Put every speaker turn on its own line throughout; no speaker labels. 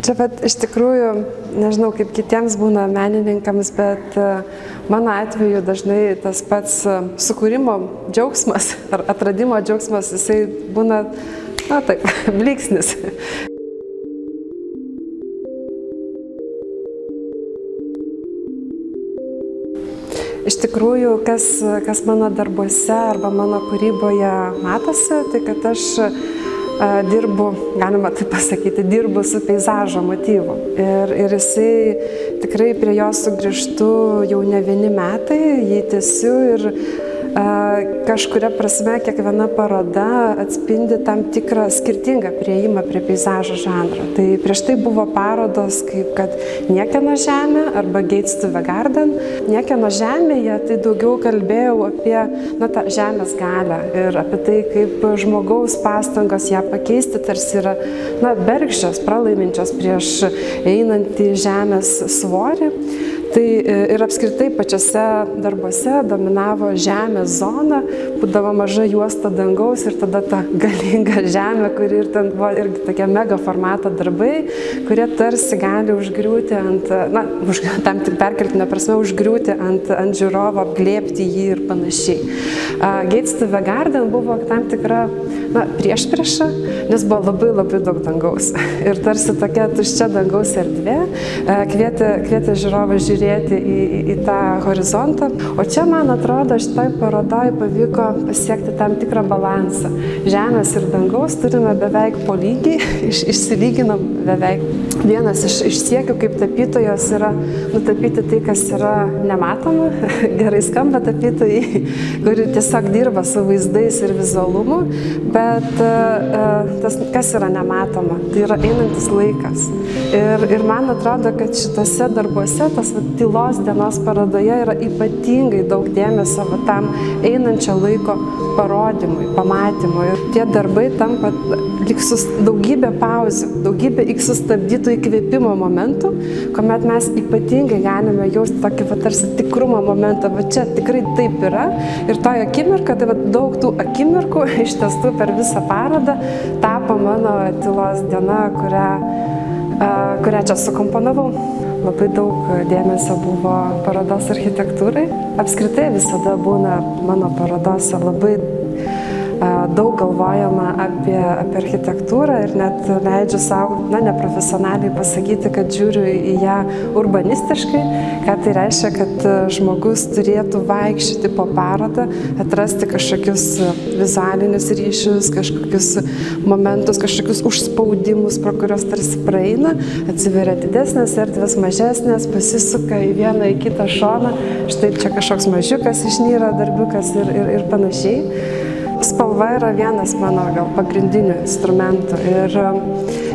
Čia iš tikrųjų, nežinau kaip kitiems būna menininkams, bet mano atveju dažnai tas pats sukūrimo džiaugsmas ar atradimo džiaugsmas, jisai būna, na taip, blyksnis. Iš tikrųjų, kas mano darbuose arba mano kūryboje matosi, tai kad aš dirbu, galima taip pasakyti, dirbu su peizažo motyvu. Ir jisai tikrai prie jo sugrįžtu jau ne vieni metai, jį tęsiu ir kažkuria prasme kiekviena paroda atspindi tam tikrą skirtingą priėjimą prie peizažo žanro. Tai prieš tai buvo parodos kaip kad Niekieno žemė arba Gates to the Garden. Niekieno žemėje tai daugiau kalbėjau apie tą žemės galią ir apie tai, kaip žmogaus pastangos ją pakeisti tarsi yra bergždžios, pralaiminčios prieš einantį žemės svorį. Tai ir apskritai pačiose darbuose dominavo žemės zona, būdavo maža juosta dangaus ir tada ta galinga žemė, kuri ir ten buvo irgi tokie mega formato darbai, kurie tarsi gali užgriūti ant, tam tik perkeltinė prasme, užgriūti ant žiūrovo, apglėbti jį ir panašiai. Gates to the Garden buvo tam tikra priešprieša, nes buvo labai daug dangaus. Ir tarsi tokia tuščia dangaus erdvė kvietė žiūrovą žiūrėti į tą horizontą. O čia, man atrodo, šitoj parodoj pavyko pasiekti tam tikrą balansą. Žemės ir dangaus turime beveik po lygiai, išsilyginam beveik. Vienas iš siekių kaip tapytojos yra nutapyti tai, kas yra nematoma, gerai skamba tapytojai, kuri tiesiog dirba su vaizdais ir vizualumu, bet tas, kas yra nematoma, tai yra einantis laikas. Ir man atrodo, kad šitose darbuose, tas tylos dienos parodoje yra ypatingai daug dėmesio tam einančio laiko parodymui, pamatymui. Ir tie darbai tampa lyg daugybė pauzių, daugybė sustabdytų įkvėpimo momentų, kuomet mes ypatingai galime jausti tokį tarsi tikrumo momentą, va čia tikrai taip yra. Ir toje akimirka, tai daug tų akimirkų iš tiesų per visą parodą tapo mano tylos diena, kurią čia sukomponavau. Labai daug dėmesio buvo parodos architektūrai. Apskritai visada būna mano parodose labai daug galvojama apie architektūrą ir net leidžiu savo, neprofesionaliai pasakyti, kad žiūriu į ją urbanistiškai, ką tai reiškia, kad žmogus turėtų vaikščioti po parodą, atrasti kažkokius vizualinius ryšius, kažkokius momentus, kažkokius užspaudimus, pro kurios tarsi praeina, atsiveria didesnės erdvės, mažesnės, pasisuka į vieną, į kitą šoną, štai čia kažkoks mažiukas išnyra, darbiukas ir panašiai. Spalva yra vienas mano gal pagrindinių instrumentų ir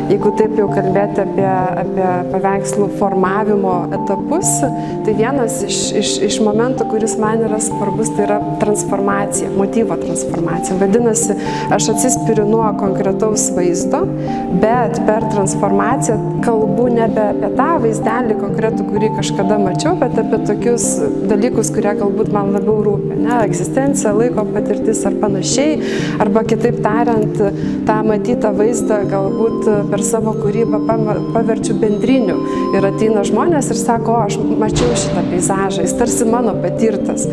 jeigu taip jau kalbėti apie paveikslų formavimo etapus, tai vienas iš momentų, kuris man yra svarbus, tai yra transformacija, motyvo transformacija. Vadinasi, aš atsispiriu nuo konkretaus vaizdo, bet per transformaciją kalbu nebe apie tą vaizdelį konkretų, kurį kažkada mačiau, bet apie tokius dalykus, kurie galbūt man labiau rūpi. Egzistencija, laiko patirtis ar panašiai, arba kitaip tariant, tą matytą vaizdą galbūt per savo kūrybą paverčiu bendriniu ir ateina žmonės ir sako, aš mačiau šitą peizažą, jis tarsi mano patirtas.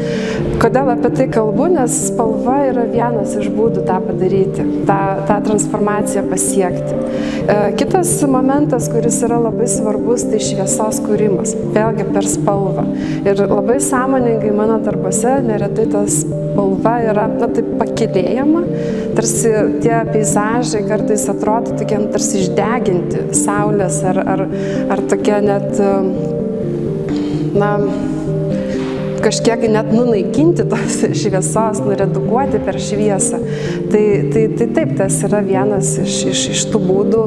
Kodėl apie tai kalbu? Nes spalva yra vienas iš būdų tą padaryti, tą transformaciją pasiekti. Kitas momentas, kuris yra labai svarbus, tai šviesos kūrimas, vėlgi per spalvą. Ir labai sąmoningai mano darbuose neretai tas spalva yra taip pakilėjama, tarsi tie peizažai kartais atrodo tokie tarsi išdeginti saulės ar tokie net, kažkiek net nunaikinti tos šviesos, nuredukuoti per šviesą. Tai taip, tas yra vienas iš tų būdų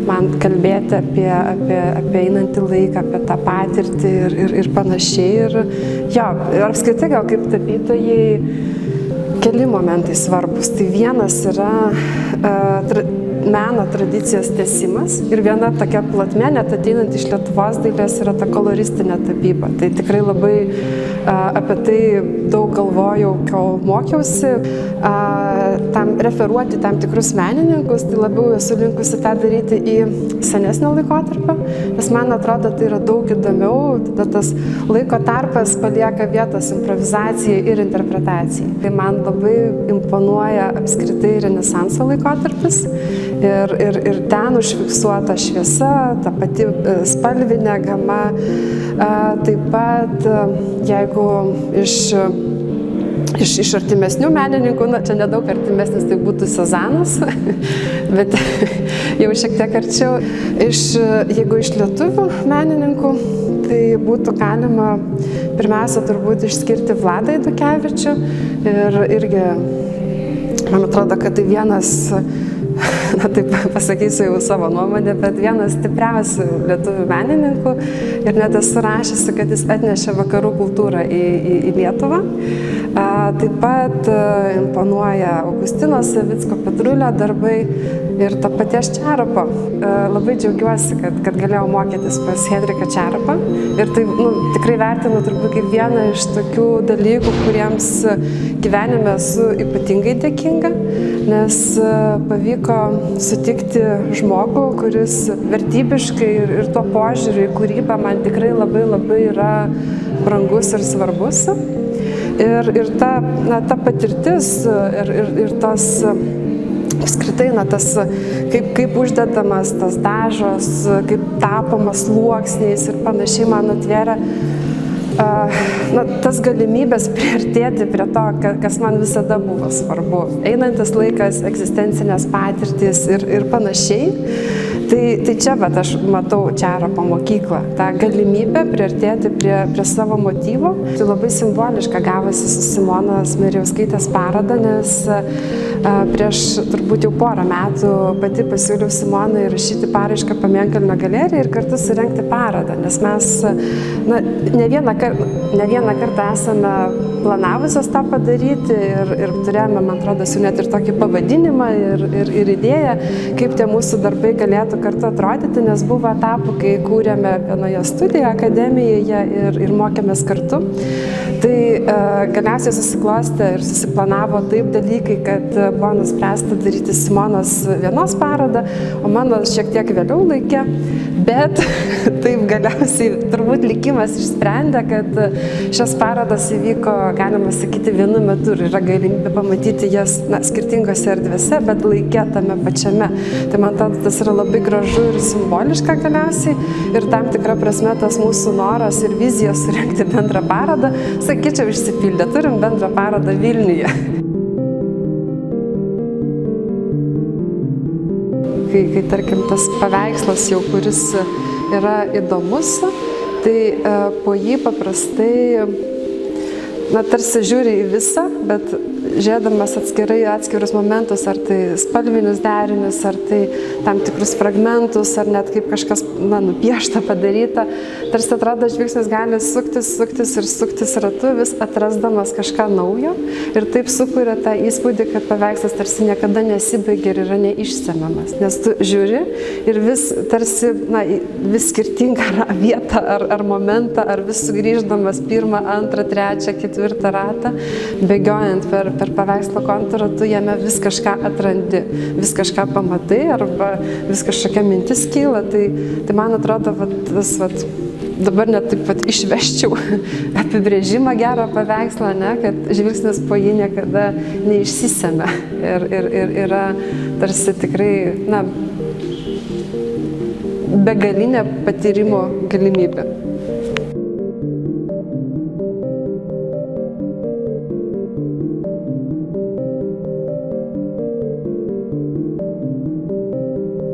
man kalbėti apie einantį laiką, apie tą patirtį ir panašiai. Ir apskritai gal kaip tapytojai keli momentai svarbus. Tai vienas yra meno tradicijos tęsimas ir viena tokia plotmė, net ateinant iš Lietuvos dailės, yra ta koloristinė tapyba. Tai tikrai labai apie tai daug galvojau, kol mokiausi. tam referuoti tam tikrus menininkus, tai labiau esu linkusi tą daryti į senesnio laikotarpio, nes man atrodo, tai yra daug įdomiau, tada tas laiko tarpas palieka vietos improvizacijai ir interpretacijai. Tai man labai imponuoja apskritai Renesanso laikotarpis ir ten užfiksuota šviesa, ta pati spalvinė gama. Taip pat, jeigu iš artimesnių menininkų, čia nedaug artimesnis, tai būtų Sezanas, bet jau šiek tiek arčiau. Jeigu iš lietuvių menininkų, tai būtų galima pirmiausia turbūt išskirti Vladą Eidukevičių ir irgi, man atrodo, kad tai vienas, taip pasakysiu jau savo nuomonę, bet vienas stipriausių lietuvių menininkų ir net esu rašysi, kad jis atnešė vakarų kultūrą į Lietuvą. Taip pat imponuoja Augustino Savicko, Petrulio darbai ir to paties Čeropo. Labai džiaugiuosi, kad galėjau mokytis pas Henriką Čeropą ir tai tikrai vertinu turbūt kaip vieną iš tokių dalykų, kuriems gyvenime esu ypatingai dėkinga, nes pavyko sutikti žmogų, kuris vertybiškai ir tuo požiūriu į kūrybą man tikrai labai yra brangus ir svarbus. Ir ta patirtis ir tas apskritai, tas kaip uždedamas tas dažas, kaip tapomas sluoksniais ir panašiai man atvėrė tas galimybės priartėti prie to, kas man visada buvo svarbu. Einantis laikas, egzistencinės patirtys ir panašiai. Tai čia aš matau Čeropo mokyklą, tą galimybę priartėti prie savo motyvo. Tai labai simboliška gavosi su Simonos Mirijauskaitės paroda, nes prieš turbūt jau porą metų pati pasiūliau Simonai rašyti paraišką Pamėnkalnio galerijai ir kartu surengti parodą, nes mes ne vieną kartą esame planavusios tą padaryti ir turėjome, man atrodo, jau net ir tokį pavadinimą ir idėją, kaip tie mūsų darbai galėtų kartu atrodyti, nes buvo etapų, kai kūrėme vienoje studijoje, akademijoje ir mokėmės kartu. Tai galiausiai susiklostė ir susiplanavo taip dalykai, kad buvo nuspręsta daryti Simonos vienos parodą, o mano šiek tiek vėliau laikė, bet taip galiausiai turbūt likimas išsprendė, kad šios parodos įvyko, galima sakyti, vienu metu ir yra galimybė pamatyti jas skirtingose erdvėse, bet laike tame pačiame. Tai man atrodo, tas yra labai gražu ir simboliška galiausiai ir tam tikra prasme tas mūsų noras ir vizija surengti bendrą parodą, sakyčiau, išsipildė. Turim bendrą parodą Vilniuje. Kai tarkim, tas paveikslas jau, kuris yra įdomus, tai po jį paprastai, tarsi žiūri į visą, bet žiūrėdamas atskirus momentus, ar tai spalvinius derinius, ar tai tam tikrus fragmentus, ar net kaip kažkas nupiešta, padaryta, tarsi atrodo, žvilgsnis gali suktis ratu, vis atrasdamas kažką naujo ir taip sukuria tą įspūdį, kad paveikslas tarsi niekada nesibaigia ir yra neišsemiamas, nes tu žiūri ir vis tarsi vis skirtingą vietą ar momentą, ar vis sugrįždamas pirmą, antrą, trečią, ketvirtą ratą, bėgiojant per paveikslo kontūrą, tu jame vis kažką atrandi, vis kažką pamatai arba vis kažkokia mintis kyla. Tai man atrodo, dabar net taip išveščiau apibrėžimą gerą paveikslą, kad žvilgsnis po jį niekada neišsisemia ir yra tarsi tikrai begalinė patyrimo galimybė.